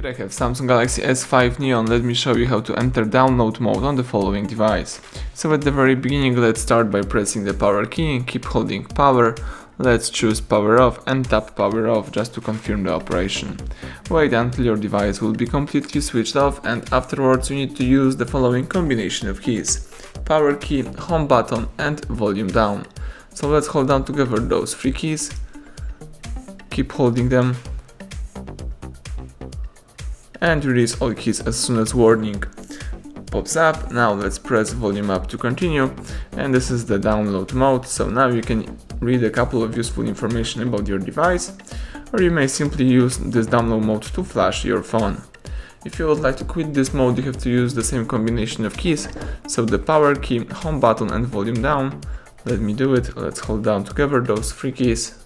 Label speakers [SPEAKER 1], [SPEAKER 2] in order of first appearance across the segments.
[SPEAKER 1] Here I have Samsung Galaxy S5 Neon. Let me show you how to enter download mode on the following device. So at the very beginning, let's start by pressing the power key, keep holding power. Let's choose power off and tap power off just to confirm the operation. Wait until your device will be completely switched off, and afterwards you need to use the following combination of keys: power key, home button and volume down. So let's hold down together those three keys, keep holding them and release all keys as soon as warning pops up. Now let's press volume up to continue, and this is the download mode. So now you can read a couple of useful information about your device, or you may simply use this download mode to flash your phone. If you would like to quit this mode, you have to use the same combination of keys, so the power key, home button and volume down. Let me do it. Let's hold down together those three keys.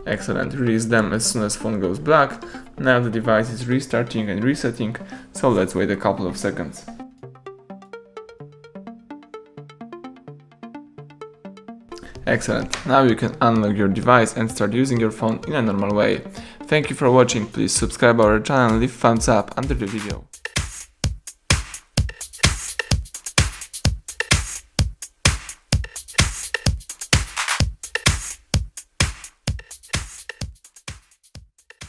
[SPEAKER 1] Excellent, release them as soon as phone goes black. Now the device is restarting and resetting, so let's wait a couple of seconds. Excellent, now you can unlock your device and start using your phone in a normal way. Thank you for watching, please subscribe our channel and leave thumbs up under the video.